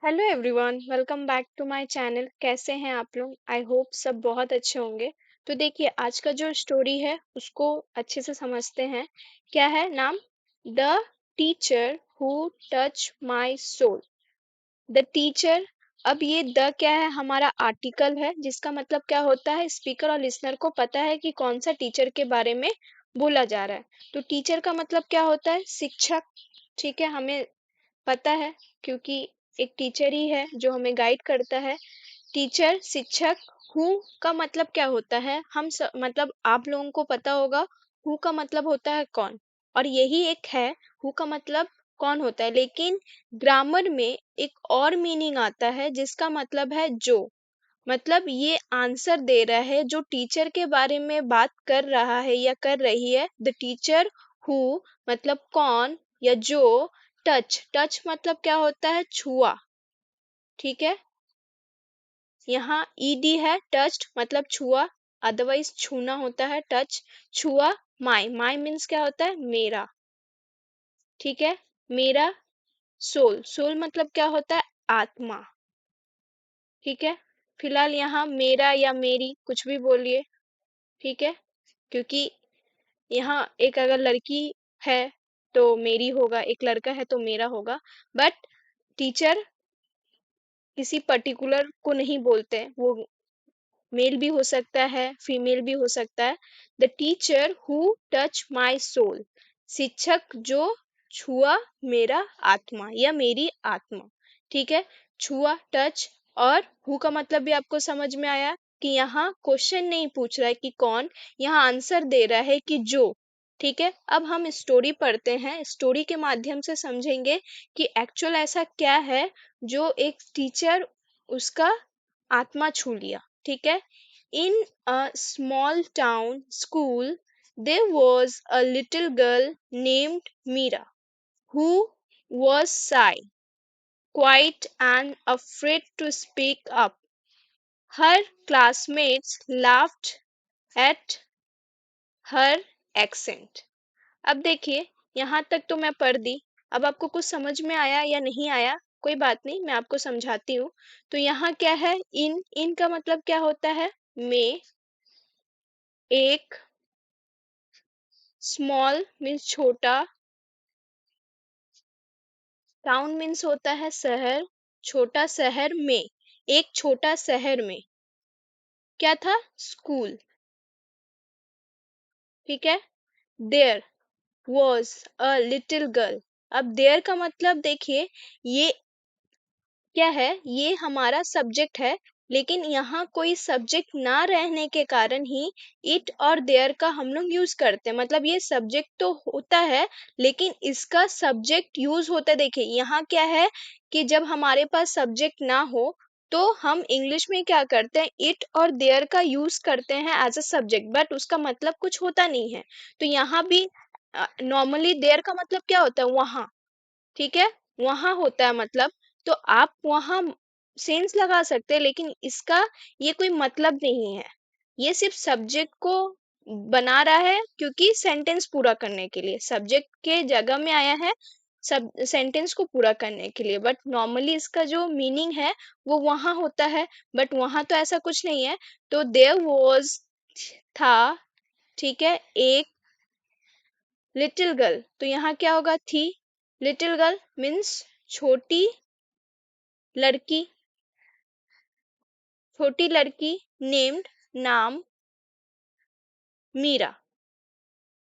Hello everyone, welcome back to my channel. कैसे हैं आप लोग? आई होप सब बहुत अच्छे होंगे। तो देखिए, आज का जो स्टोरी है उसको अच्छे से समझते हैं। क्या है नाम? The teacher who touch my soul. The teacher. अब ये द क्या है? हमारा आर्टिकल है, जिसका मतलब क्या होता है, स्पीकर और लिसनर को पता है कि कौन सा टीचर के बारे में बोला जा रहा है। तो टीचर का मतलब क्या होता है? शिक्षक। ठीक है, हमें पता है, क्योंकि एक टीचर ही है जो हमें गाइड करता है। टीचर, शिक्षक। हु का मतलब क्या होता है? मतलब आप लोगों को पता होगा, हु का मतलब होता है कौन। और यही एक है, हु का मतलब कौन होता है, लेकिन ग्रामर में एक और मीनिंग आता है जिसका मतलब है जो। मतलब ये आंसर दे रहा है, जो टीचर के बारे में बात कर रहा है या कर रही है। द टीचर हु मतलब कौन या जो। टच, टच मतलब क्या होता है? छुआ। ठीक है, यहाँ ईडी है, टच मतलब छुआ। अदरवाइज छूना होता है टच। छुआ। माई, माई मीन्स क्या होता है? मेरा। ठीक है, मेरा। सोल, सोल मतलब क्या होता है? आत्मा। ठीक है, फिलहाल यहाँ मेरा या मेरी कुछ भी बोलिए। ठीक है, क्योंकि यहाँ एक अगर लड़की है तो मेरी होगा, एक लड़का है तो मेरा होगा। बट टीचर किसी पर्टिकुलर को नहीं बोलते, वो मेल भी हो सकता है, फीमेल भी हो सकता है। The teacher who touch my soul. शिक्षक जो छुआ मेरा आत्मा या मेरी आत्मा। ठीक है, छुआ, टच। और हु का मतलब भी आपको समझ में आया कि यहाँ क्वेश्चन नहीं पूछ रहा है कि कौन, यहाँ आंसर दे रहा है कि जो। ठीक है, अब हम स्टोरी पढ़ते हैं। स्टोरी के माध्यम से समझेंगे कि एक्चुअल ऐसा क्या है जो एक टीचर उसका आत्मा छू लिया। ठीक है, in a small town school there was a little girl named Mira who was shy, quiet, and afraid to speak up. Her classmates laughed at her accent. अब देखिए, यहाँ तक तो मैं पढ़ दी। अब आपको कुछ समझ में आया या नहीं आया, कोई बात नहीं, मैं आपको समझाती हूँ। तो यहाँ क्या है? इन, इन का मतलब क्या होता है? में। एक। स्मॉल मीन्स छोटा। टाउन मीन्स होता है शहर। छोटा शहर में, एक छोटा शहर में क्या था? स्कूल। ठीक है, there was a little girl. अब देयर का मतलब देखिए, ये क्या है? ये हमारा सब्जेक्ट है, लेकिन यहाँ कोई सब्जेक्ट ना रहने के कारण ही इट और देयर का हम लोग यूज करते हैं। मतलब ये सब्जेक्ट तो होता है, लेकिन इसका सब्जेक्ट यूज होता है। देखिए यहाँ क्या है कि जब हमारे पास सब्जेक्ट ना हो तो हम इंग्लिश में क्या करते हैं? इट और देयर का यूज करते हैं एज अ सब्जेक्ट, बट उसका मतलब कुछ होता नहीं है। तो यहाँ भी नॉर्मली देयर का मतलब क्या होता है? वहाँ। ठीक है, वहां होता है मतलब। तो आप वहां सेंस लगा सकते हैं, लेकिन इसका ये कोई मतलब नहीं है। ये सिर्फ सब्जेक्ट को बना रहा है, क्योंकि सेंटेंस पूरा करने के लिए सब्जेक्ट के जगह में आया है, सब सेंटेंस को पूरा करने के लिए। बट नॉर्मली इसका जो मीनिंग है वो वहां होता है, बट वहां तो ऐसा कुछ नहीं है। तो देयर वॉज था। ठीक है, एक लिटिल गर्ल, तो यहाँ क्या होगा? थी। लिटिल गर्ल मीन्स छोटी लड़की। छोटी लड़की। नेम्ड नाम। मीरा।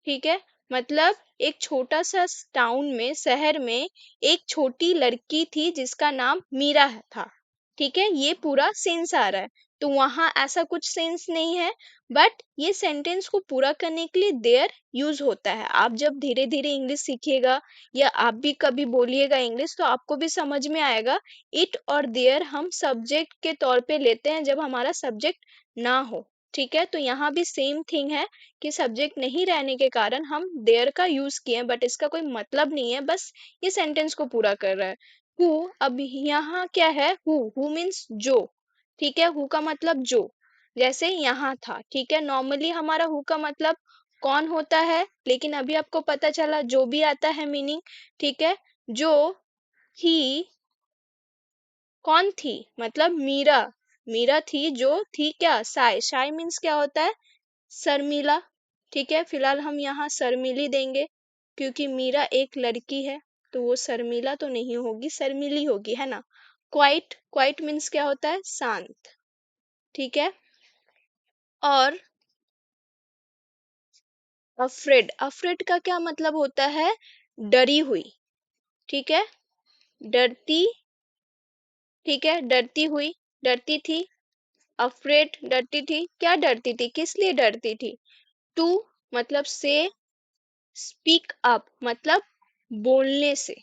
ठीक है, मतलब एक छोटा सा टाउन में, शहर में एक छोटी लड़की थी जिसका नाम मीरा था। ठीक है, ये पूरा सेंस आ रहा है। तो वहां ऐसा कुछ सेंस नहीं है, बट ये सेंटेंस को पूरा करने के लिए देयर यूज होता है। आप जब धीरे धीरे इंग्लिश सीखिएगा या आप भी कभी बोलिएगा इंग्लिश, तो आपको भी समझ में आएगा। इट और देयर हम सब्जेक्ट के तौर पे लेते हैं जब हमारा सब्जेक्ट ना हो। ठीक है, तो यहाँ भी सेम थिंग है कि सब्जेक्ट नहीं रहने के कारण हम देयर का यूज किए, बट इसका कोई मतलब नहीं है, बस ये सेंटेंस को पूरा कर रहा है। हु, अब यहाँ क्या है? हु मीन्स जो। ठीक है, हु का मतलब जो, जैसे यहाँ था। ठीक है, नॉर्मली हमारा हु का मतलब कौन होता है, लेकिन अभी आपको पता चला जो भी आता है मीनिंग। ठीक है, जो, ही, कौन थी? मतलब मीरा। मीरा थी जो थी क्या? साय। साय मीन्स क्या होता है? शर्मिला। ठीक है, फिलहाल हम यहाँ शर्मिली देंगे क्योंकि मीरा एक लड़की है, तो वो शर्मिला तो नहीं होगी, शर्मिली होगी, है ना। क्वाइट। क्वाइट मीन्स क्या होता है? शांत। ठीक है। और अफ्रेड। अफ्रेड का क्या मतलब होता है? डरी हुई। ठीक है, डरती। ठीक है, डरती हुई, डरती थी। अफ्रेड डरती थी। क्या डरती थी? किस लिए डरती थी? टू मतलब से, स्पीक अप मतलब बोलने से।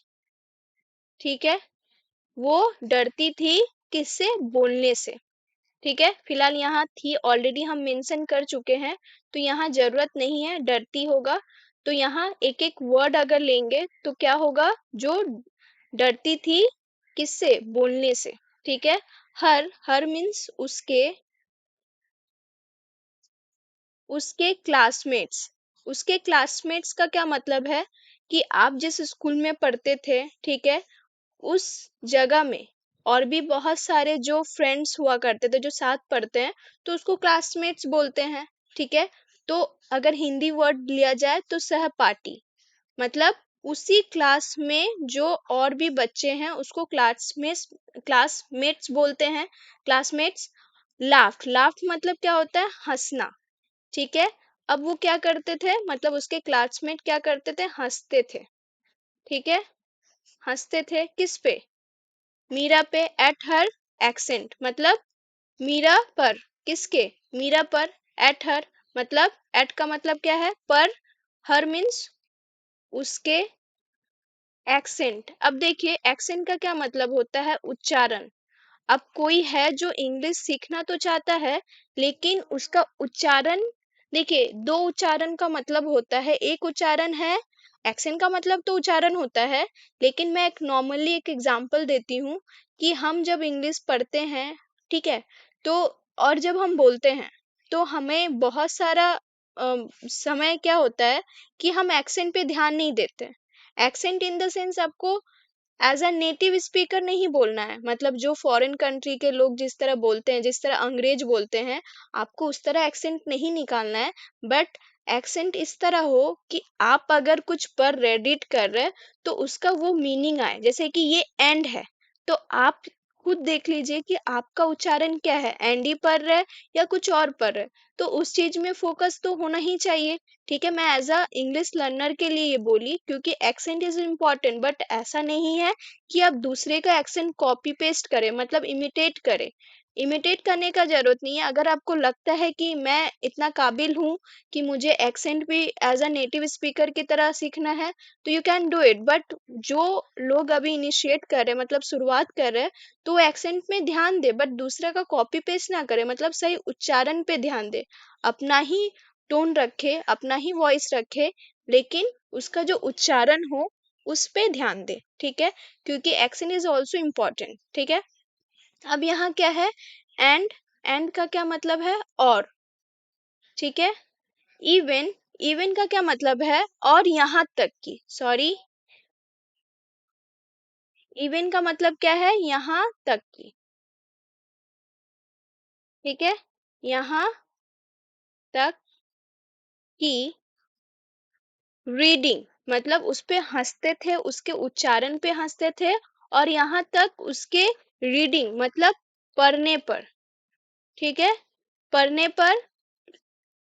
ठीक है, वो डरती थी किससे? बोलने से। ठीक है, फिलहाल यहाँ थी ऑलरेडी हम मेंशन कर चुके हैं, तो यहाँ जरूरत नहीं है, डरती होगा। तो यहाँ एक एक वर्ड अगर लेंगे तो क्या होगा? जो डरती थी किससे? बोलने से। ठीक है। हर। हर मीन्स उसके। उसके क्लासमेट्स। उसके क्लासमेट्स का क्या मतलब है? कि आप जिस स्कूल में पढ़ते थे, ठीक है, उस जगह में और भी बहुत सारे जो फ्रेंड्स हुआ करते थे, जो साथ पढ़ते हैं, तो उसको क्लासमेट्स बोलते हैं। ठीक है। तो अगर हिंदी वर्ड लिया जाए तो सहपाठी। मतलब उसी क्लास में जो और भी बच्चे हैं उसको क्लासमेट्स। क्लासमेट्स बोलते हैं। क्लासमेट्स। लाफ। लाफ मतलब क्या होता है? हंसना। ठीक है। अब वो क्या करते थे? मतलब उसके क्लासमेट क्या करते थे? हंसते थे। ठीक है। हंसते थे किस पे? मीरा पे। एट हर एक्सेंट मतलब मीरा पर। किसके? मीरा पर। एट हर मतलब एट का मतलब क्या है? पर। हर मीन्स उसके। एक्सेंट। अब देखिए एक्सेंट का क्या मतलब होता है? उच्चारण। अब कोई है जो इंग्लिश सीखना तो चाहता है, लेकिन उसका उच्चारण। देखिए दो उच्चारण का मतलब होता है। एक उच्चारण है, एक्सेंट का मतलब तो उच्चारण होता है, लेकिन मैं एक नॉर्मली एक एग्जांपल देती हूँ कि हम जब इंग्लिश पढ़ते हैं, ठीक है, तो और जब हम बोलते हैं तो हमें बहुत सारा समय क्या होता है कि हम एक्सेंट पे ध्यान नहीं देते। एक्सेंट इन द सेंस आपको एज अ नेटिव स्पीकर नहीं बोलना है। मतलब जो फॉरेन कंट्री के लोग जिस तरह बोलते हैं, जिस तरह अंग्रेज बोलते हैं, आपको उस तरह एक्सेंट नहीं निकालना है। बट एक्सेंट इस तरह हो कि आप अगर कुछ पर रेडिट कर रहे हैं तो उसका वो मीनिंग आए। जैसे कि ये एंड है, तो आप खुद देख लीजिए कि आपका उच्चारण क्या है, एंड ही पढ़ रहे हैं या कुछ और पढ़ रहे हैं। तो उस चीज में फोकस तो होना ही चाहिए। ठीक है, मैं एज अ इंग्लिश लर्नर के लिए ये बोली क्योंकि एक्सेंट इज इम्पोर्टेंट। बट ऐसा नहीं है कि आप दूसरे का एक्सेंट कॉपी पेस्ट करें, मतलब इमिटेट करें। इमिटेट करने का जरूरत नहीं है। अगर आपको लगता है कि मैं इतना काबिल हूँ कि मुझे एक्सेंट भी एज अ नेटिव स्पीकर की तरह सीखना है, तो you can do it. But जो लोग अभी इनिशिएट कर रहे हैं, मतलब शुरुआत कर रहे हैं, तो एक्सेंट में ध्यान दे, बट दूसरे का कॉपी पेस्ट ना करे। मतलब सही उच्चारण पे ध्यान दे। अपना ही टोन रखे, अपना ही वॉइस रखे, लेकिन उसका जो उच्चारण हो उस पे ध्यान दे। ठीक है, क्योंकि एक्सेंट इज ऑल्सो इम्पोर्टेंट। ठीक है। अब यहाँ क्या है? एंड। एंड का क्या मतलब है? और। ठीक है। इवन। इवन का क्या मतलब है? और यहाँ तक की। सॉरी, इवन का मतलब क्या है? यहाँ तक की। ठीक है, यहाँ तक की रीडिंग मतलब उस पे हंसते थे, उसके उच्चारण पे हंसते थे। और यहाँ तक उसके रीडिंग मतलब पढ़ने पर। ठीक है, पढ़ने पर।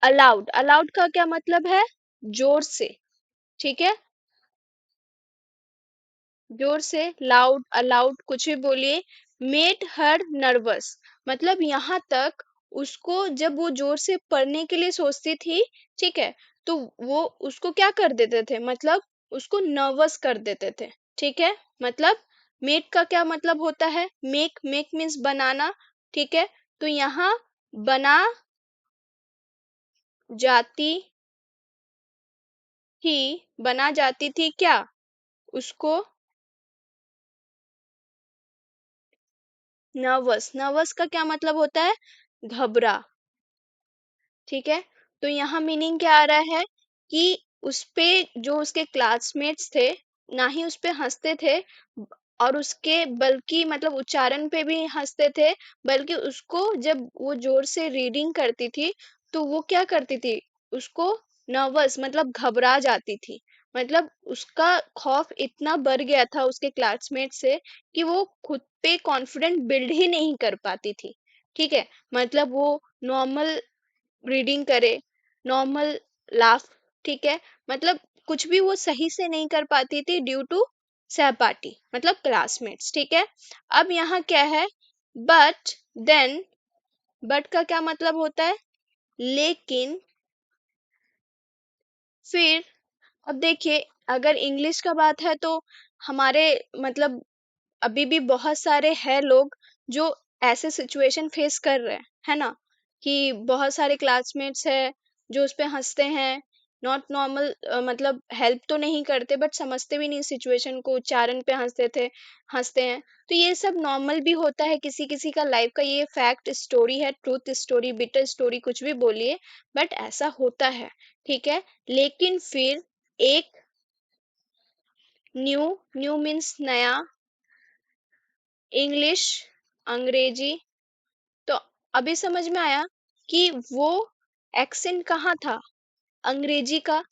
अलाउड। अलाउड का क्या मतलब है? जोर से। ठीक है, जोर से, लाउड, अलाउड कुछ भी बोलिए। मेड हर नर्वस मतलब यहाँ तक उसको जब वो जोर से पढ़ने के लिए सोचती थी, ठीक है, तो वो उसको क्या कर देते थे? मतलब उसको नर्वस कर देते थे। ठीक है, मतलब मेक का क्या मतलब होता है? मेक। मेक मीन्स बनाना। ठीक है, तो यहाँ बना जाती थी। बना जाती थी क्या? उसको नर्वस। नर्वस का क्या मतलब होता है? घबरा। ठीक है, तो यहाँ मीनिंग क्या आ रहा है कि उस पे जो उसके क्लासमेट्स थे, ना ही उस पे हंसते थे, और उसके बल्कि मतलब उच्चारण पे भी हंसते थे। बल्कि उसको जब वो जोर से रीडिंग करती थी तो वो क्या करती थी, उसको नर्वस मतलब घबरा जाती थी। मतलब उसका खौफ इतना बढ़ गया था उसके क्लासमेट से कि वो खुद पे कॉन्फिडेंट बिल्ड ही नहीं कर पाती थी। ठीक है, मतलब वो नॉर्मल रीडिंग करे, नॉर्मल लाफ, ठीक है, मतलब कुछ भी वो सही से नहीं कर पाती थी ड्यू टू सहपाठी मतलब क्लासमेट्स। ठीक है, अब यहाँ क्या है, बट देन, बट का क्या मतलब होता है, लेकिन, फिर। अब देखिए, अगर इंग्लिश का बात है तो हमारे मतलब अभी भी बहुत सारे हैं लोग जो ऐसे सिचुएशन फेस कर रहे हैं, है ना, कि बहुत सारे क्लासमेट्स हैं जो उस पे हंसते हैं, नॉट नॉर्मल, मतलब हेल्प तो नहीं करते बट समझते भी नहीं सिचुएशन को, उच्चारण पे हंसते हैं। तो ये सब नॉर्मल भी होता है किसी किसी का लाइफ का, ये फैक्ट स्टोरी है, ट्रूथ स्टोरी, बिटर स्टोरी, कुछ भी बोलिए, बट ऐसा होता है। ठीक है, लेकिन फिर एक न्यू, न्यू मीन्स नया, इंग्लिश, अंग्रेजी, तो अभी समझ में आया कि वो एक्सेंट कहाँ था, अंग्रेजी का।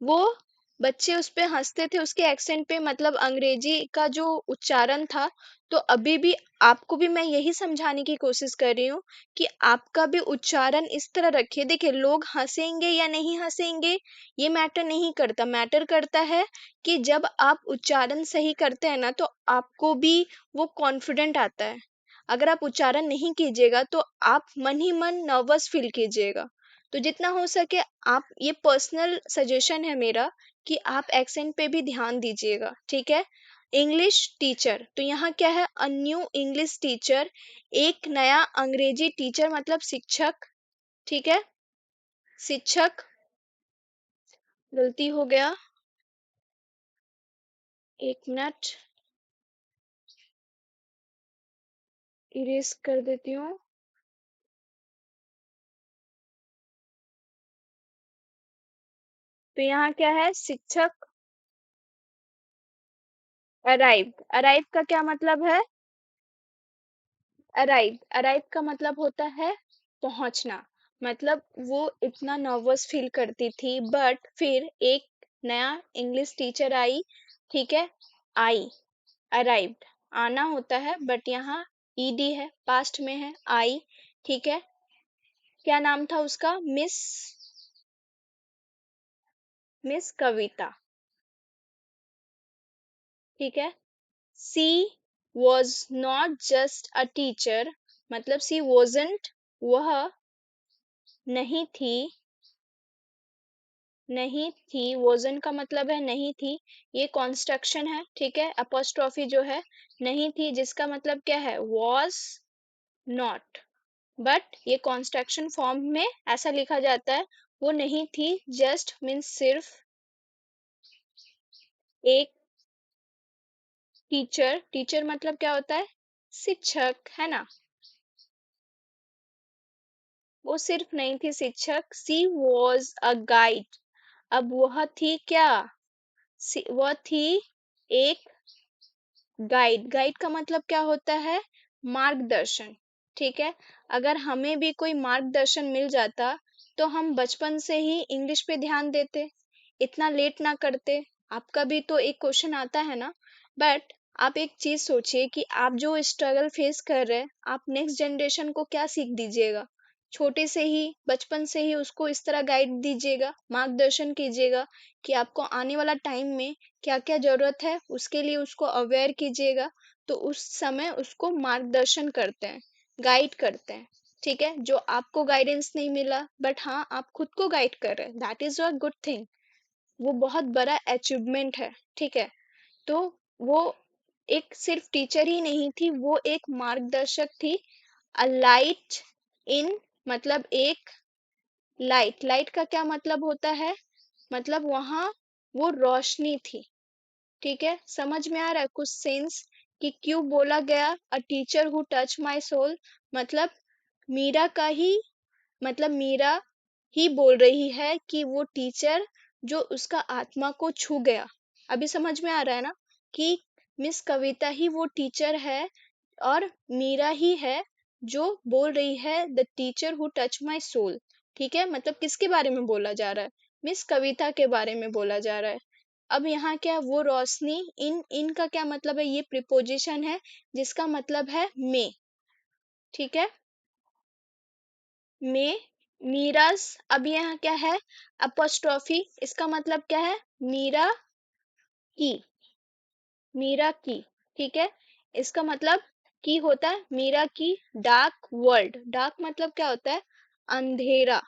वो बच्चे उस पे हंसते थे उसके एक्सेंट पे, मतलब अंग्रेजी का जो उच्चारण था। तो अभी भी आपको भी मैं यही समझाने की कोशिश कर रही हूँ कि आपका भी उच्चारण इस तरह रखिए। देखिए, लोग हंसेंगे या नहीं हंसेंगे ये मैटर नहीं करता, मैटर करता है कि जब आप उच्चारण सही करते हैं ना तो आपको भी वो कॉन्फिडेंट आता है। अगर आप उच्चारण नहीं कीजिएगा तो आप मन ही मन नर्वस फील कीजिएगा। तो जितना हो सके आप, ये पर्सनल सजेशन है मेरा, कि आप एक्सेंट पे भी ध्यान दीजिएगा। ठीक है, इंग्लिश टीचर, तो यहाँ क्या है, अ न्यू इंग्लिश टीचर, एक नया अंग्रेजी टीचर मतलब शिक्षक। ठीक है, शिक्षक, गलती हो गया, एक मिनट, इरेज कर देती हूँ। तो यहाँ क्या है, शिक्षक, अराइव, अराइव का क्या मतलब है, अराइव, अराइव का मतलब होता है पहुंचना। मतलब वो इतना नर्वस फील करती थी बट फिर एक नया इंग्लिश टीचर आई। ठीक है, आई, अराइव्ड, आना होता है बट यहाँ ईडी है, पास्ट में है, आई। ठीक है, क्या नाम था उसका, मिस, मिस कविता। ठीक है, she was not just a teacher, मतलब सी वॉजंट, वह नहीं थी, नहीं थी, वोजन का मतलब है नहीं थी, ये कॉन्स्ट्रक्शन है। ठीक है, अपोस्ट्रोफी जो है, नहीं थी जिसका मतलब क्या है, वॉज नॉट, बट ये कॉन्स्ट्रक्शन फॉर्म में ऐसा लिखा जाता है, वो नहीं थी, जस्ट मीन्स सिर्फ, एक टीचर, टीचर मतलब क्या होता है, शिक्षक, है ना, वो सिर्फ नहीं थी शिक्षक, सी वॉज अ गाइड, अब वह थी क्या, वह थी एक गाइड, गाइड का मतलब क्या होता है, मार्गदर्शन। ठीक है, अगर हमें भी कोई मार्गदर्शन मिल जाता तो हम बचपन से ही इंग्लिश पे ध्यान देते, इतना लेट ना करते। आपका भी तो एक क्वेश्चन आता है ना, बट आप एक चीज सोचिए कि आप जो स्ट्रगल फेस कर रहे हैं, आप नेक्स्ट जनरेशन को क्या सीख दीजिएगा, छोटे से ही, बचपन से ही उसको इस तरह गाइड दीजिएगा, मार्गदर्शन कीजिएगा कि आपको आने वाला टाइम में क्या क्या जरूरत है उसके लिए उसको अवेयर कीजिएगा। तो उस समय उसको मार्गदर्शन करते हैं, गाइड करते हैं। ठीक है, जो आपको गाइडेंस नहीं मिला बट हाँ आप खुद को गाइड कर रहे हैं, that is a good thing, वो बहुत बड़ा अचीवमेंट है। ठीक है, तो वो एक सिर्फ टीचर ही नहीं थी, वो एक मार्गदर्शक थी। अ लाइट इन, मतलब एक लाइट, लाइट का क्या मतलब होता है, मतलब वहां वो रोशनी थी। ठीक है, समझ में आ रहा है कुछ सेंस कि क्यों बोला गया a teacher who touch my soul, मतलब मीरा का ही, मतलब मीरा ही बोल रही है कि वो टीचर जो उसका आत्मा को छू गया। अभी समझ में आ रहा है ना कि मिस कविता ही वो टीचर है और मीरा ही है जो बोल रही है the teacher who touch my soul. ठीक है, मतलब किसके बारे में बोला जा रहा है? मिस कविता के बारे में बोला जा रहा है। अब यहाँ क्या वो रोशनी, इन का क्या मतलब है? ये प्रिपोजिशन है जिसका मतलब है में। ठीक है, में। मीरास, अब यहाँ क्या है? अपोस्ट्रोफी, इसका मतलब क्या है? मीरा की, मीरा की। ठीक है, इसका मतलब की होता है मीरा की डार्क वर्ल्ड। डार्क मतलब क्या होता है? अंधेरा।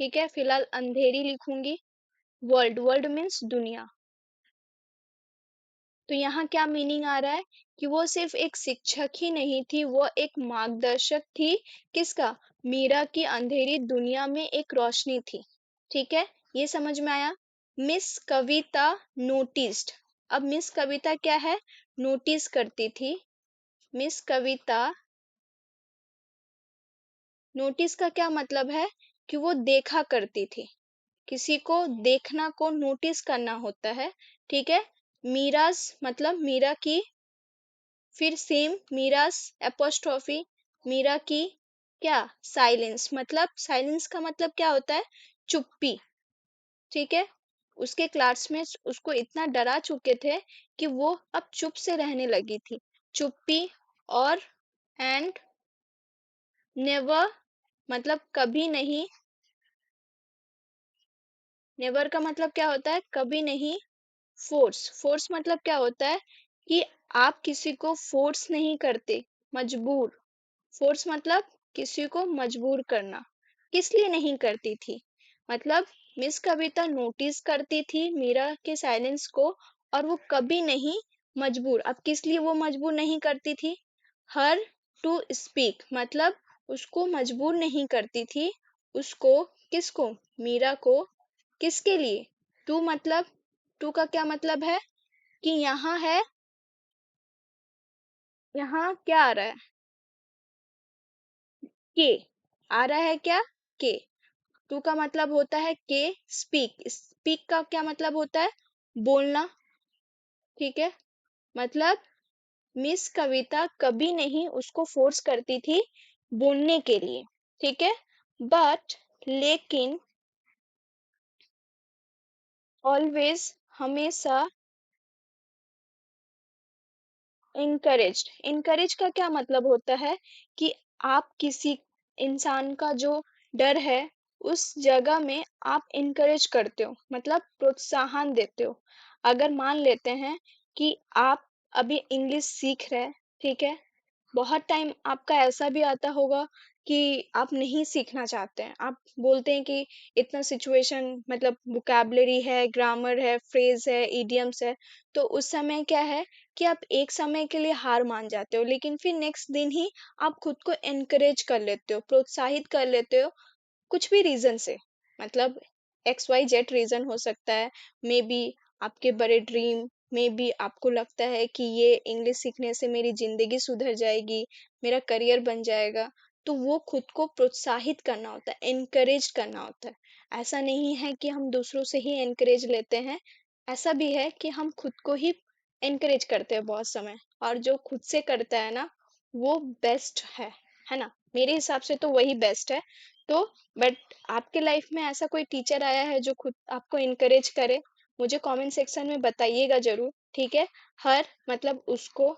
ठीक है, फिलहाल अंधेरी लिखूंगी। वर्ल्ड, वर्ल्ड मीन्स दुनिया। तो यहाँ क्या मीनिंग आ रहा है कि वो सिर्फ एक शिक्षक ही नहीं थी, वो एक मार्गदर्शक थी। किसका? मीरा की अंधेरी दुनिया में एक रोशनी थी। ठीक है, ये समझ में आया? मिस कविता नोटिस्ड। अब मिस कविता क्या है? नोटिस करती थी। मिस कविता, नोटिस का क्या मतलब है? कि वो देखा करती थी। किसी को देखना को नोटिस करना होता है। ठीक है, मीरास मतलब मीरा की, फिर सेम मीरास एपोस्ट्रोफी, मीरा की क्या? साइलेंस, मतलब साइलेंस का मतलब क्या होता है? चुप्पी। ठीक है, उसके क्लासमेट्स उसको इतना डरा चुके थे कि वो अब चुप से रहने लगी थी। चुप्पी। और एंड नेवर मतलब कभी नहीं। नेवर का मतलब क्या होता है? कभी नहीं। फोर्स, फोर्स मतलब क्या होता है? कि आप किसी को फोर्स नहीं करते, मजबूर। फोर्स मतलब किसी को मजबूर करना। किस लिए नहीं करती थी? मतलब मिस कविता नोटिस करती थी मीरा के साइलेंस को, और वो कभी नहीं मजबूर। अब किस लिए वो मजबूर नहीं करती थी? हर टू स्पीक मतलब उसको मजबूर नहीं करती थी। उसको, किसको? मीरा को। किसके लिए? टू मतलब, टू का क्या मतलब है? कि यहाँ है, यहाँ क्या आ रहा है? के आ रहा है क्या? के। टू का मतलब होता है के। स्पीक, स्पीक का क्या मतलब होता है? बोलना। ठीक है, मतलब मिस कविता कभी नहीं उसको फोर्स करती थी बोलने के लिए। ठीक है, बट लेकिन ऑलवेज हमेशा इनकरेज्ड। इनकरेज का क्या मतलब होता है? कि आप किसी इंसान का जो डर है उस जगह में आप इनकरेज करते हो, मतलब प्रोत्साहन देते हो। अगर मान लेते हैं कि आप अभी इंग्लिश सीख रहे हैं। ठीक है, बहुत टाइम आपका ऐसा भी आता होगा कि आप नहीं सीखना चाहते हैं, आप बोलते हैं कि इतना सिचुएशन, मतलब वोकैबुलरी है, ग्रामर है, फ्रेज है, इडियम्स है। तो उस समय क्या है कि आप एक समय के लिए हार मान जाते हो, लेकिन फिर नेक्स्ट दिन ही आप खुद को एनकरेज कर लेते हो, प्रोत्साहित कर लेते हो, कुछ भी रीजन से। मतलब XYZ रीजन हो सकता है, मे बी आपके बड़े ड्रीम, मे बी आपको लगता है कि ये इंग्लिश सीखने से मेरी जिंदगी सुधर जाएगी, मेरा करियर बन जाएगा। तो वो खुद को प्रोत्साहित करना होता है, एनकरेज करना होता है। ऐसा नहीं है कि हम दूसरों से ही एनकरेज लेते हैं, ऐसा भी है कि हम खुद को ही एनकरेज करते हैं बहुत समय। और जो खुद से करता है ना, वो बेस्ट है ना? मेरे हिसाब से तो वही बेस्ट है। तो बट आपके लाइफ में ऐसा कोई टीचर आया है जो खुद आपको इनकरेज करे? मुझे कमेंट सेक्शन में बताइएगा जरूर। ठीक है, हर मतलब उसको,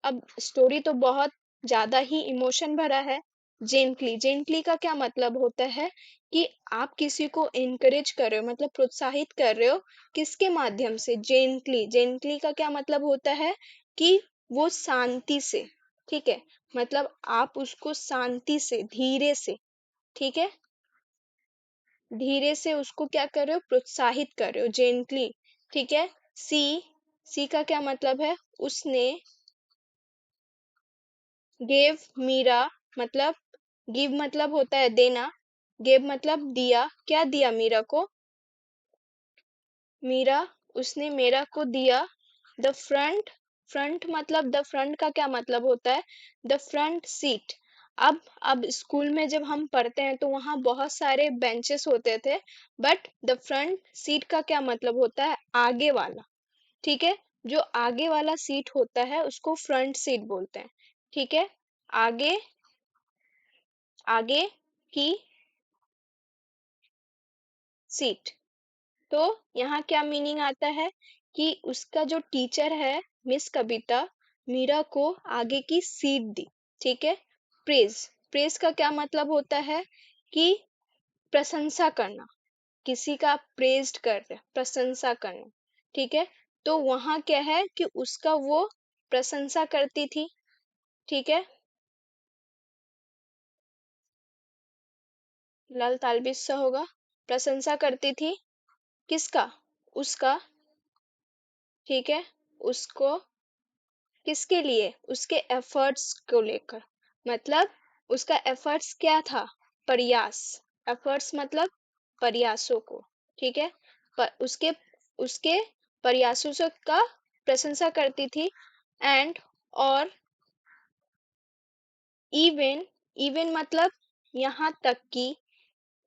अब स्टोरी तो बहुत ज्यादा ही इमोशन भरा है। जेंटली, जेंटली का क्या मतलब होता है? कि आप किसी को इनकरेज कर रहे हो, मतलब प्रोत्साहित कर रहे हो। किसके माध्यम से? जेंटली। जेंटली का क्या मतलब होता है? कि वो शांति से। ठीक है, मतलब आप उसको शांति से, धीरे से, ठीक है, धीरे से उसको क्या कर रहे हो? प्रोत्साहित कर रहे हो, जेंटली। ठीक है, सी, सी का क्या मतलब है? उसने। गेव मीरा मतलब, गिव मतलब होता है देना, गेव मतलब दिया। क्या दिया मीरा को? मीरा, उसने मेरा को दिया द फ्रंट। फ्रंट मतलब, द फ्रंट का क्या मतलब होता है? The front seat. अब स्कूल में जब हम पढ़ते हैं तो वहाँ बहुत सारे बेंचेस होते थे, बट द फ्रंट सीट का क्या मतलब होता है? आगे वाला। ठीक है। जो आगे वाला सीट होता है उसको फ्रंट सीट बोलते हैं। ठीक है। आगे, आगे की सीट। तो यहाँ क्या मीनिंग आता है कि उसका जो टीचर है मिस कविता मीरा को आगे की सीट दी। ठीक है। प्रेज, प्रेज का क्या मतलब होता है कि प्रशंसा करना, किसी का प्रेज्ड कर रहे, प्रशंसा करना। ठीक है। तो वहां क्या है कि उसका वो प्रशंसा करती थी। ठीक है। लाल तालबेज सा होगा। प्रशंसा करती थी किसका? उसका। ठीक है। उसको किसके लिए? उसके एफर्ट्स को लेकर। मतलब उसका एफर्ट्स क्या था? प्रयास। एफर्ट्स मतलब प्रयासों को। ठीक है। पर उसके उसके प्रयासों से का प्रशंसा करती थी। एंड, और इवन, इवन मतलब यहाँ तक कि,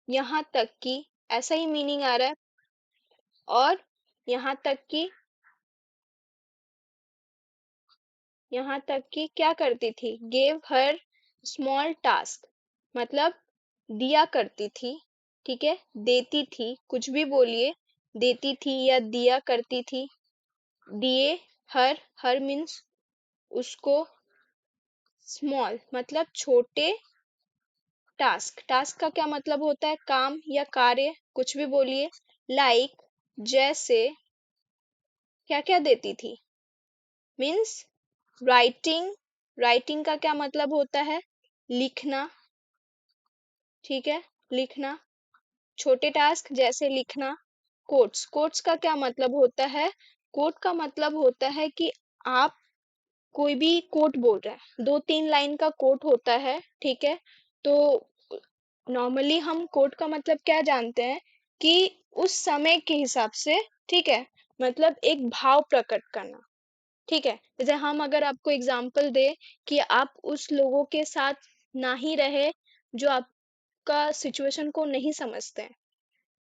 यहाँ तक कि, ऐसा ही मीनिंग आ रहा है। और यहाँ तक कि, यहाँ तक कि क्या करती थी? गेव हर स्मॉल टास्क, मतलब दिया करती थी। ठीक है। देती थी, कुछ भी बोलिए, देती थी या दिया करती थी। दिए, हर मीन्स उसको, स्मॉल मतलब छोटे, टास्क, टास्क का क्या मतलब होता है? काम या कार्य, कुछ भी बोलिए। लाइक, जैसे, क्या क्या देती थी? मीन्स राइटिंग, राइटिंग का क्या मतलब होता है? लिखना। ठीक है। लिखना, छोटे टास्क जैसे लिखना। कोट्स, कोट्स का क्या मतलब होता है? कोट का मतलब होता है कि आप कोई भी कोट बोल रहे हैं, 2-3 लाइन का कोट होता है। ठीक है। तो नॉर्मली हम कोट का मतलब क्या जानते हैं कि उस समय के हिसाब से, ठीक है, मतलब एक भाव प्रकट करना। ठीक है। जैसे हम अगर आपको एग्जाम्पल दे कि आप उस लोगों के साथ ना ही रहे जो आपका सिचुएशन को नहीं समझते हैं,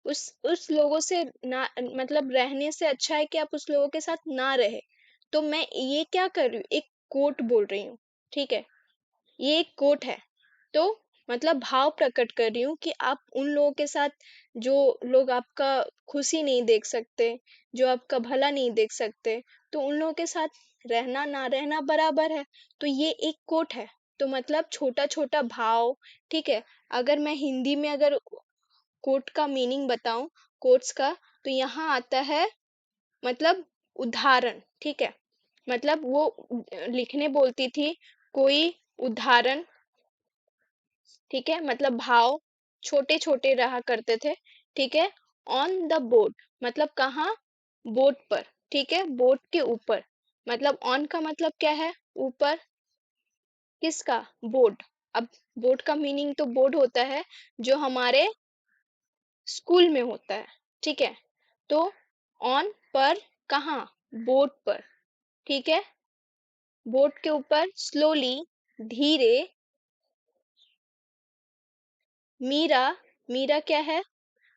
उस लोगों से ना, मतलब रहने से अच्छा है कि आप उस लोगों के साथ ना रहे। तो मैं ये क्या कर रही हूँ? एक कोट बोल रही हूँ। ठीक है। ये एक कोट है। तो मतलब भाव प्रकट कर रही हूँ कि आप उन लोगों के साथ, जो लोग आपका खुशी नहीं देख सकते, जो आपका भला नहीं देख सकते, तो उन लोगों के साथ रहना ना रहना बराबर है। तो ये एक कोट है। तो मतलब छोटा छोटा भाव। ठीक है। अगर मैं हिंदी में अगर कोट का मीनिंग बताऊं, कोट्स का, तो यहाँ आता है मतलब उदाहरण। ठीक है। मतलब वो लिखने बोलती थी कोई उदाहरण। ठीक है। मतलब भाव छोटे छोटे रहा करते थे। ठीक है। ऑन द बोर्ड, मतलब कहाँ? बोर्ड पर। ठीक है। बोर्ड के ऊपर, मतलब ऑन का मतलब क्या है? ऊपर। किसका? बोर्ड। अब बोर्ड का मीनिंग तो बोर्ड होता है जो हमारे स्कूल में होता है। ठीक है। तो ऑन पर, कहाँ? बोर्ड पर। ठीक है। बोर्ड के ऊपर स्लोली, धीरे। मीरा, मीरा क्या है?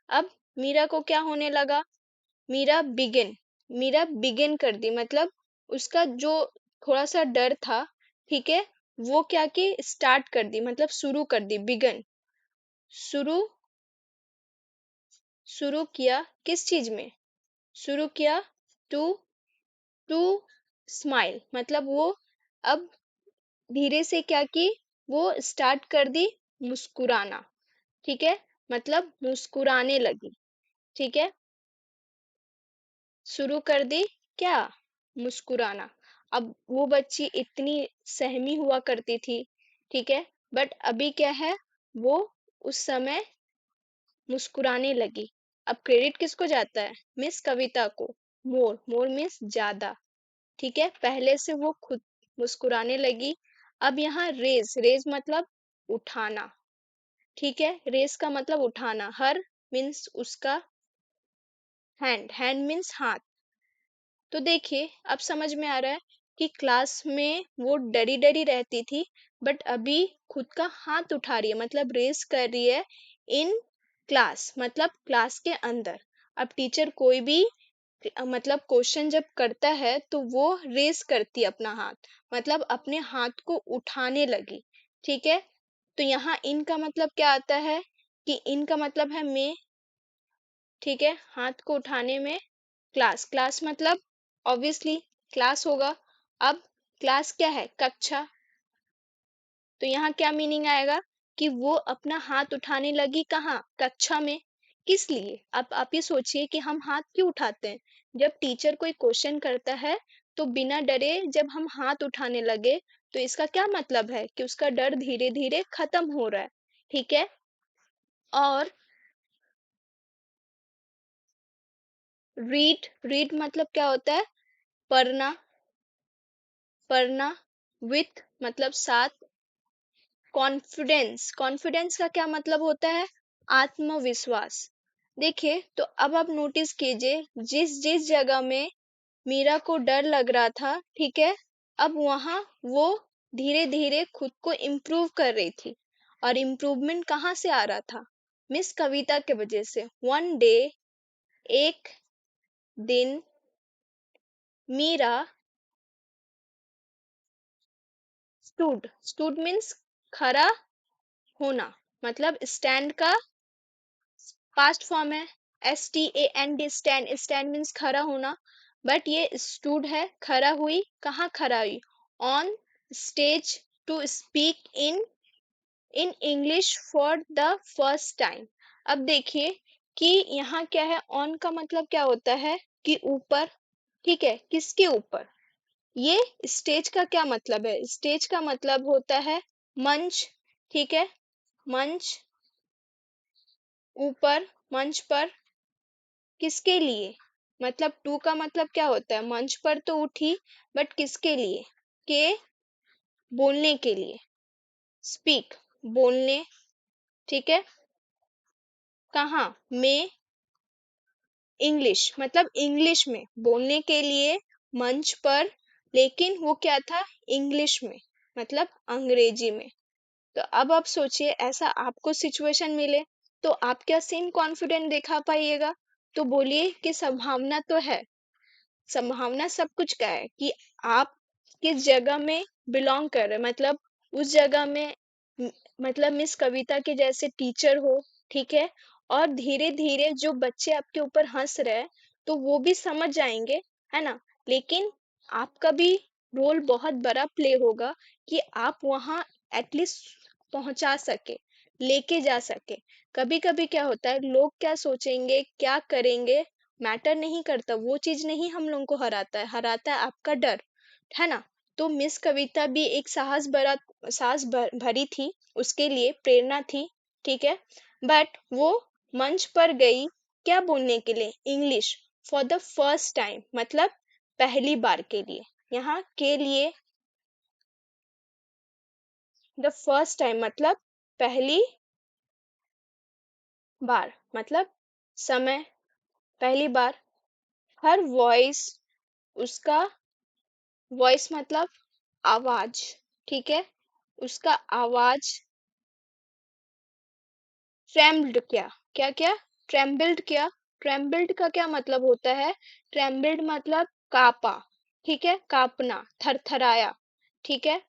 अब मीरा को क्या होने लगा? मीरा बिगिन, मीरा बिगिन कर दी, मतलब उसका जो थोड़ा सा डर था, ठीक है, वो क्या की स्टार्ट कर दी, मतलब शुरू कर दी। बिगन, शुरू, शुरू किया किस चीज में? शुरू किया टू, टू स्माइल, मतलब वो अब धीरे से क्या की, वो स्टार्ट कर दी मुस्कुराना। ठीक है। मतलब मुस्कुराने लगी। ठीक है। शुरू कर दी क्या? मुस्कुराना। अब वो बच्ची इतनी सहमी हुआ करती थी। ठीक है। बट अभी क्या है, वो उस समय मुस्कुराने लगी। अब क्रेडिट किसको जाता है? मिस कविता को। मोर, मोर मीन्स ज्यादा। ठीक है। पहले से वो खुद मुस्कुराने लगी। अब यहाँ रेज, रेज मतलब उठाना। ठीक है। रेज का मतलब उठाना। हर मीन्स उसका, हैंड, हैंड मीन्स हाथ। तो देखिए अब समझ में आ रहा है कि क्लास में वो डरी डरी रहती थी, बट अभी खुद का हाथ उठा रही है, मतलब रेस कर रही है। इन क्लास मतलब क्लास के अंदर। अब टीचर कोई भी मतलब क्वेश्चन जब करता है तो वो रेस करती है अपना हाथ, मतलब अपने हाथ को उठाने लगी। ठीक है, तो यहाँ इन का मतलब क्या आता है कि इन का मतलब है मैं। ठीक है, हाथ को उठाने में क्लास, क्लास मतलब ऑब्वियसली क्लास होगा। अब क्लास क्या है? कक्षा। तो यहाँ क्या मीनिंग आएगा कि वो अपना हाथ उठाने लगी कहाँ? कक्षा में। किस लिए? अब आप ये सोचिए कि हम हाथ क्यों उठाते हैं? जब टीचर कोई क्वेश्चन करता है तो बिना डरे जब हम हाथ उठाने लगे तो इसका क्या मतलब है कि उसका डर धीरे धीरे खत्म हो रहा है। ठीक है, और रीड, रीड मतलब क्या होता है? पढ़ना, पढ़ना। विथ मतलब साथ। कॉन्फिडेंस, कॉन्फिडेंस का क्या मतलब होता है? आत्मविश्वास। देखिए, तो अब आप नोटिस कीजिए, जिस जिस जगह में मीरा को डर लग रहा था, ठीक है, अब वहां वो धीरे धीरे खुद को इम्प्रूव कर रही थी। और इम्प्रूवमेंट कहाँ से आ रहा था? मिस कविता के वजह से। वन डे, एक दिन, मीरा स्टूड, स्टूड मीन्स खड़ा होना, मतलब स्टैंड का पास्ट फॉर्म है। STAND, स्टैंड, स्टैंड मीन्स खड़ा होना। बट ये स्टूड है, खड़ा हुई। कहाँ खड़ा हुई? On stage to speak in English for the first time. अब देखिए कि यहाँ क्या है, ऑन का मतलब क्या होता है कि ऊपर। ठीक है, किसके ऊपर? ये स्टेज का क्या मतलब है? स्टेज का मतलब होता है मंच। ठीक है, मंच, ऊपर, मंच पर। किसके लिए? मतलब टू का मतलब क्या होता है? मंच पर तो उठी, बट किसके लिए? के बोलने के लिए। स्पीक, बोलने। ठीक है, कहाँ? में, इंग्लिश मतलब इंग्लिश में बोलने के लिए मंच पर। लेकिन वो क्या था? इंग्लिश में, मतलब अंग्रेजी में। तो अब आप सोचिए, ऐसा आपको सिचुएशन मिले तो आप क्या सेम कॉन्फिडेंट दिखा पाइएगा? तो बोलिए कि संभावना तो है। संभावना सब कुछ का है कि आप किस जगह में बिलोंग कर रहे हैं, मतलब उस जगह में मतलब मिस कविता के जैसे टीचर हो। ठीक है, और धीरे धीरे जो बच्चे आपके ऊपर हंस रहे हैं तो वो भी समझ जाएंगे, है ना? लेकिन आपका भी रोल बहुत बड़ा प्ले होगा कि आप वहां एटलीस्ट पहुंचा सके, लेके जा सके। कभी कभी क्या होता है, लोग क्या सोचेंगे, क्या करेंगे, मैटर नहीं करता। वो चीज नहीं हम लोगों को हराता है, हराता है आपका डर, है ना? तो मिस कविता भी एक भरी थी, उसके लिए प्रेरणा थी। ठीक है, बट वो मंच पर गई क्या बोलने के लिए? English for the first time, मतलब पहली बार के लिए। यहाँ के लिए द फर्स्ट टाइम मतलब पहली बार, मतलब समय, पहली बार। हर वॉइस, उसका वॉइस मतलब आवाज। ठीक है, उसका आवाज ट्रेम्ब्ल्ड, क्या क्या क्या? ट्रेम्बल्ड, क्या? ट्रेम्बल्ड का क्या मतलब होता है? ट्रेम्बल्ड मतलब कापा। ठीक है, कापना, थरथराया। ठीक है,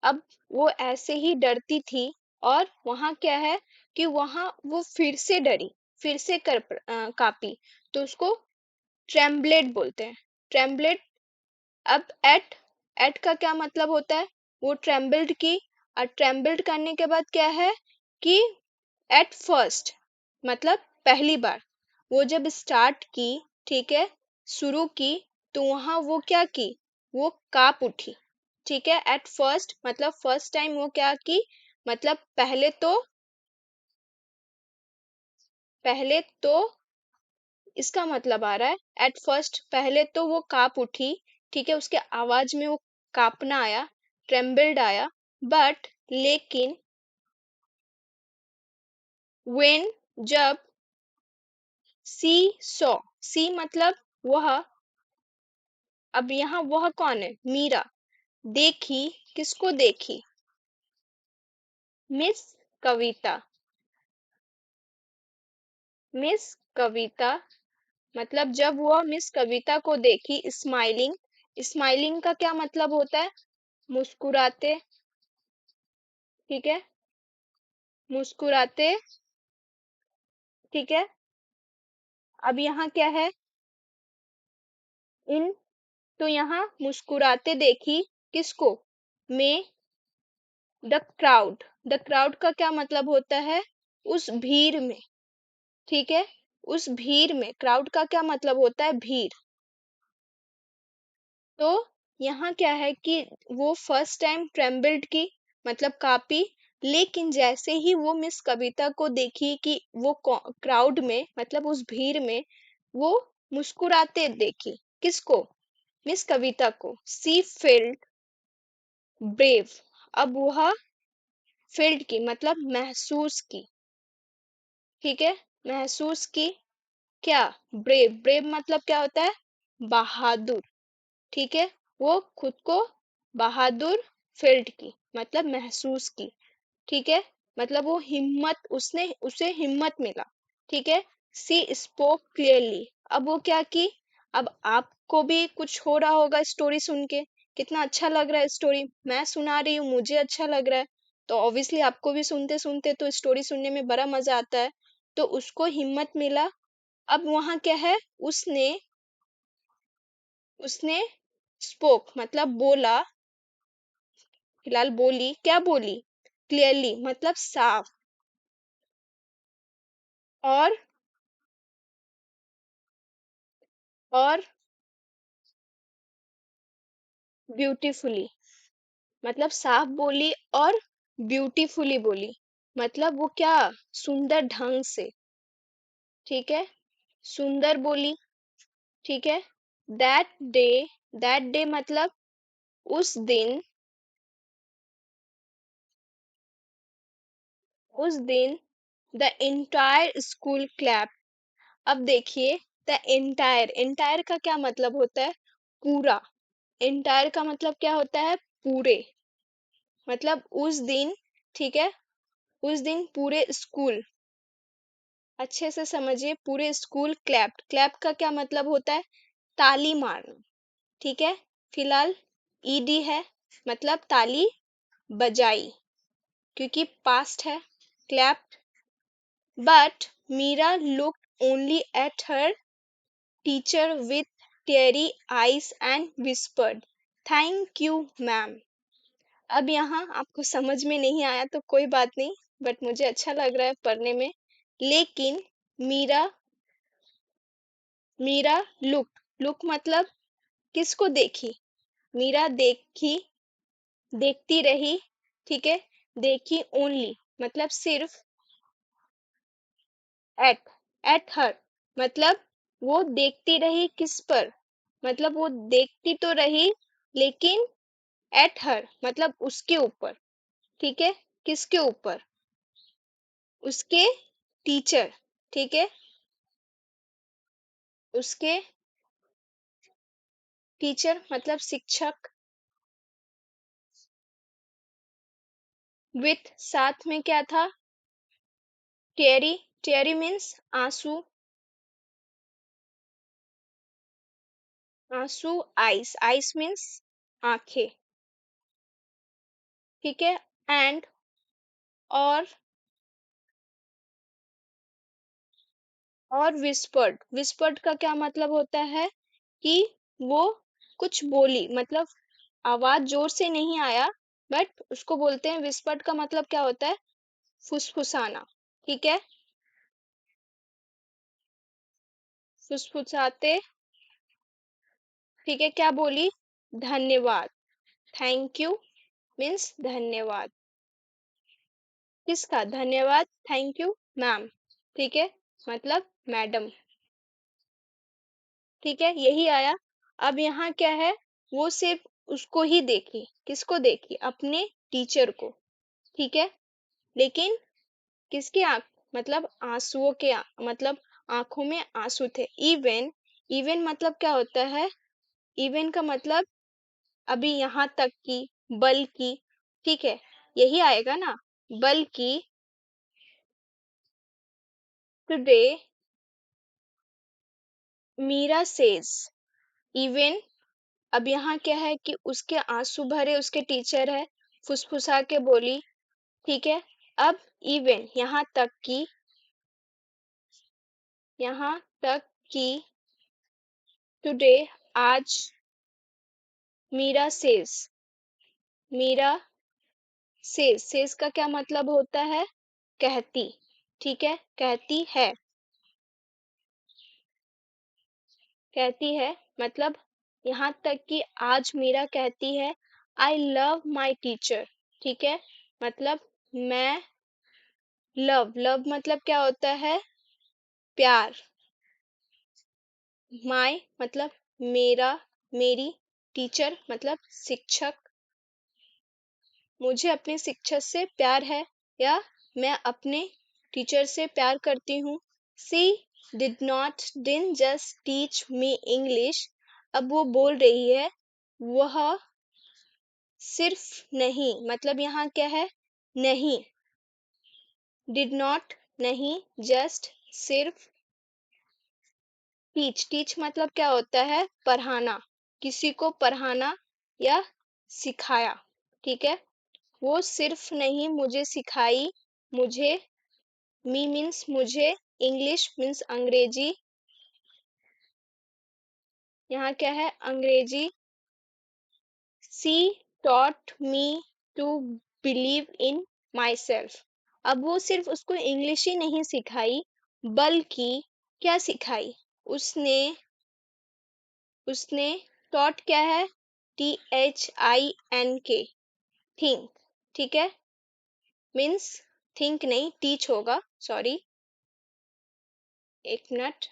अब वो ऐसे ही डरती थी। और वहां क्या है कि वहां वो फिर से डरी, फिर से कापी। तो उसको ट्रेम्बलेट बोलते हैं, ट्रेम्बलेट। अब एट का क्या मतलब होता है? वो ट्रेम्बल्ड की। और ट्रेम्बल्ड करने के बाद क्या है कि एट फर्स्ट मतलब पहली बार। वो जब स्टार्ट की, ठीक है, शुरू की, तो वहां वो क्या की? वो काप उठी। ठीक है, एट फर्स्ट मतलब फर्स्ट टाइम वो क्या की? मतलब पहले तो इसका मतलब आ रहा है एट फर्स्ट, पहले तो वो काप उठी। ठीक है, उसके आवाज में वो कापना आया, ट्रेम्बल्ड आया। बट लेकिन व्हेन, जब, सी सॉ, सी मतलब वह। अब यहाँ वह कौन है? मीरा। देखी, किसको देखी? मिस कविता, मिस कविता मतलब जब वह मिस कविता को देखी स्माइलिंग, स्माइलिंग का क्या मतलब होता है? मुस्कुराते, ठीक है, मुस्कुराते, ठीक है। अब यहाँ क्या है? इन, तो यहाँ मुस्कुराते देखी किसको? में द क्राउड, द क्राउड का क्या मतलब होता है? उस भीड़ में, ठीक है, उस भीड़ में, क्राउड का क्या मतलब होता है? भीड़। तो यहाँ क्या है कि वो फर्स्ट टाइम ट्रेम्बल्ड की, मतलब कापी, लेकिन जैसे ही वो मिस कविता को देखी कि वो क्राउड में, मतलब उस भीड़ में, वो मुस्कुराते देखी किसको? मिस कविता को। सी फेल्ट ब्रेव, अब वह फील्ड की मतलब महसूस की, ठीक है, महसूस की क्या? ब्रेव, ब्रेव मतलब क्या होता है? बहादुर, ठीक है, वो खुद को बहादुर फील्ड की मतलब महसूस की, ठीक है, मतलब वो हिम्मत, उसने, उसे हिम्मत मिला, ठीक है। सी स्पोक क्लियरली, अब वो क्या की? अब आपको भी कुछ हो रहा होगा स्टोरी सुन के, कितना अच्छा लग रहा है स्टोरी, मैं सुना रही हूँ, मुझे अच्छा लग रहा है, तो ऑब्वियसली आपको भी सुनते सुनते तो स्टोरी सुनने में बड़ा मजा आता है। तो उसको हिम्मत मिला। अब वहां क्या है? उसने, उसने स्पोक मतलब बोला, फिलहाल बोली, क्या बोली? क्लियरली मतलब साफ, और और ब्यूटीफुली, मतलब साफ बोली और ब्यूटीफुली बोली, मतलब वो क्या? सुंदर ढंग से, ठीक है, सुंदर बोली, ठीक है। दैट डे, दैट डे मतलब उस दिन, उस दिन द एंटायर स्कूल क्लैप। अब देखिए, द एंटायर, एंटायर का क्या मतलब होता है? पूरा, एंटायर का मतलब क्या होता है? पूरे, मतलब उस दिन, ठीक है, उस दिन पूरे स्कूल, अच्छे से समझिए, पूरे स्कूल क्लैप, क्लैप का क्या मतलब होता है? ताली मारना, ठीक है, फिलहाल ईडी है, मतलब ताली बजाई, क्योंकि पास्ट है, clap. But Meera look only at her teacher with teary eyes and whispered, "Thank you, ma'am." अब यहाँ आपको समझ में नहीं आया तो कोई बात नहीं, बट मुझे अच्छा लग रहा है पढ़ने में। लेकिन मीरा, मीरा लुक, लुक मतलब किसको देखी? मीरा देखी, देखती रही, ठीक है, देखी ओनली मतलब सिर्फ, एट, एट हर मतलब वो देखती रही किस पर? मतलब वो देखती तो रही, लेकिन एट हर मतलब उसके ऊपर, ठीक है, किसके ऊपर? उसके टीचर, ठीक है, उसके टीचर मतलब शिक्षक, विथ साथ में क्या था? टेरी, टेरी मीन्स आंसू, आंसू, आइस, आइस मीन्स आंखें, ठीक है, एंड, और विस्पर्ड, विस्पर्ड का क्या मतलब होता है? कि वो कुछ बोली, मतलब आवाज जोर से नहीं आया, बट उसको बोलते हैं विस्पर्ड का मतलब क्या होता है? फुसफुसाना, ठीक है, फुसफुसाते, ठीक है, क्या बोली? धन्यवाद, थैंक यू मीन्स धन्यवाद, किसका धन्यवाद? थैंक यू मैम, ठीक है, मतलब मैडम, ठीक है, यही आया। अब यहाँ क्या है? वो सिर्फ उसको ही देखी, किसको देखी? अपने टीचर को, ठीक है, लेकिन किसकी आंख, मतलब आंसुओं के मतलब आंखों में आंसू थे। इवन, इवन मतलब क्या होता है? इवन का मतलब अभी यहाँ तक की, बल्कि, ठीक है, यही आएगा ना, बल्कि टुडे, मीरा सेज इवन। अब यहाँ क्या है कि उसके आंसू भरे उसके टीचर है, फुसफुसा के बोली। ठीक है। अब इवन यहाँ तक कि टुडे आज मीरा सेज, मीरा सेज का क्या मतलब होता है? कहती। ठीक है, कहती है, कहती है मतलब यहाँ तक कि आज मीरा कहती है आई लव माई टीचर। ठीक है, मतलब मैं लव मतलब क्या होता है? प्यार। माई मतलब मेरा, मेरी, टीचर मतलब शिक्षक, मुझे अपने शिक्षक से प्यार है या मैं अपने टीचर से प्यार करती हूँ। She did just teach me English. अब वो बोल रही है वह सिर्फ नहीं, मतलब यहाँ क्या है? नहीं। डिड नॉट नहीं, जस्ट सिर्फ। टीच मतलब क्या होता है? पढ़ाना, किसी को पढ़ाना या सिखाया। ठीक है, वो सिर्फ नहीं मुझे सिखाई, मुझे, मी मीन्स मुझे, इंग्लिश मीन्स अंग्रेजी, यहाँ क्या है? अंग्रेजी। She taught me to believe in myself. अब वो सिर्फ उसको इंग्लिश ही नहीं सिखाई, बल्कि क्या सिखाई? उसने उसने taught क्या है? THINK, think. ठीक है, मीन्स थिंक नहीं टीच होगा, सॉरी, एक मिनट।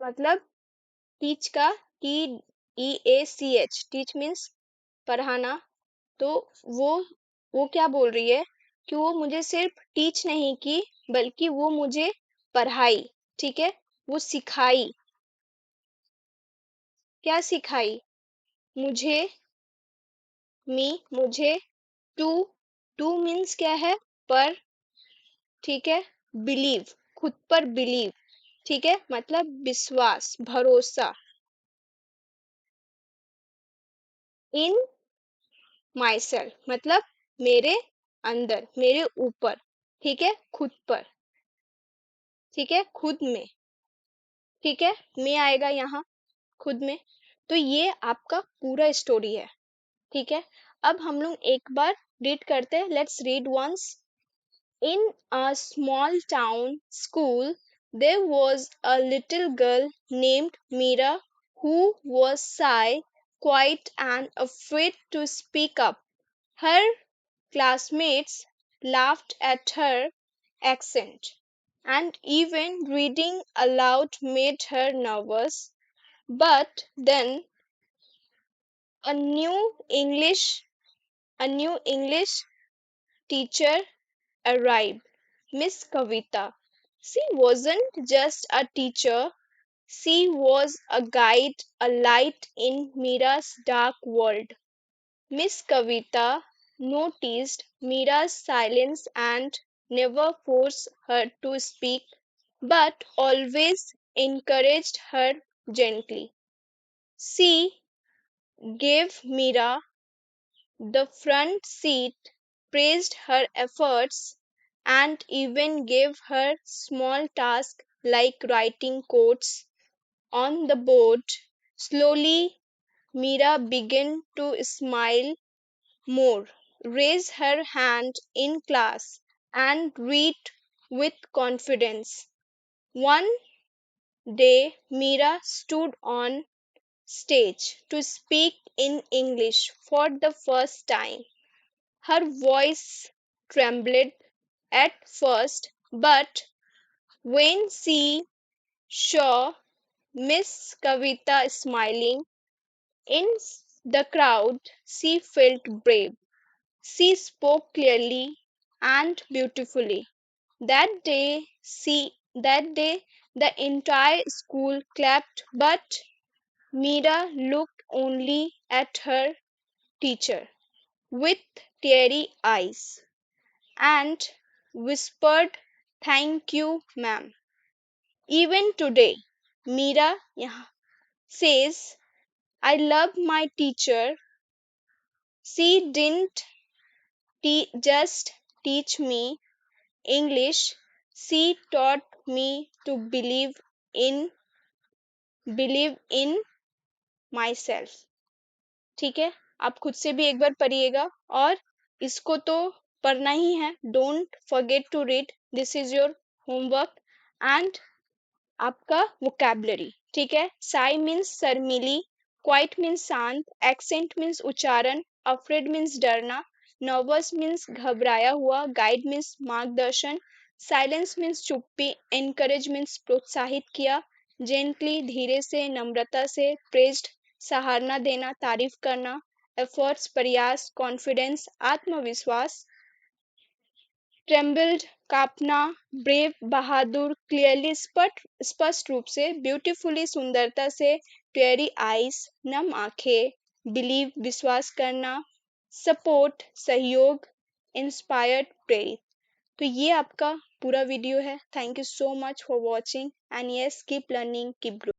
मतलब टीच का TEACH, टीच मीन्स पढ़ाना। तो वो वो क्या बोल रही है कि वो मुझे सिर्फ टीच नहीं की, बल्कि वो मुझे पढ़ाई। ठीक है, वो सिखाई। क्या सिखाई? मुझे, मी मुझे, टू टू मीन्स क्या है? पर। ठीक है, बिलीव खुद पर बिलीव। ठीक है, मतलब विश्वास, भरोसा। इन माई सेल्फ मतलब मेरे अंदर, मेरे ऊपर। ठीक है, खुद पर। ठीक है, खुद में। ठीक है, मैं आएगा यहाँ खुद में। तो ये आपका पूरा स्टोरी है। ठीक है, अब हम लोग एक बार रीड करते हैं। Let's read once. In a small town school there was a little girl named Mira who was shy, quiet, and afraid to speak up. Her classmates laughed at her accent, and even reading aloud made her nervous. But then a new English a new English teacher arrived, Miss Kavita. She wasn't just a teacher, she was a guide, a light in Mira's dark world. Miss Kavita noticed Mira's silence and never forced her to speak, but always encouraged her gently. She gave Mira the front seat, praised her efforts, and even gave her small tasks like writing quotes on the board. Slowly, Mira began to smile more, raise her hand in class, and read with confidence. One day, Mira stood on stage to speak in English for the first time. Her voice trembled at first, but when she saw Miss Kavita smiling in the crowd, she felt brave. She spoke clearly and beautifully. That day the entire school clapped, but Mira looked only at her teacher with teary eyes, and whispered, "Thank you, ma'am." Even today, Meera says, "I love my teacher. She didn't just teach me English, she taught me to believe in myself." ठीक है, आप खुद से भी एक बार पढ़िएगा, और इसको तो पढ़ना ही है। Don't forget to read, this is your homework and आपका वोकैबुलरी। ठीक है, साई मीन्स शर्मीली, क्वाइट मीन्स शांत, एक्सेंट मीन्स उच्चारण, अफ्रेड मीन्स डरना, नर्वस मीन्स घबराया हुआ, गाइड मीन्स मार्गदर्शन, साइलेंस मीन्स चुप्पी, एनकरेज मीन्स प्रोत्साहित किया, जेंटली धीरे से, नम्रता से, प्रेज्ड सराहना देना, तारीफ करना, एफर्ट्स प्रयास, कॉन्फिडेंस आत्मविश्वास, ट्रेम्बल्ड कांपना, ब्रेव बहादुर, क्लियरली स्पष्ट रूप से, ब्यूटीफुली सुंदरता से, टेरी आईज नम आंखें, बिलीव विश्वास करना, सपोर्ट सहयोग, इंस्पायर्ड प्रेरित। तो ये आपका पूरा वीडियो है। Thank you so much for watching and yes keep learning keep grow.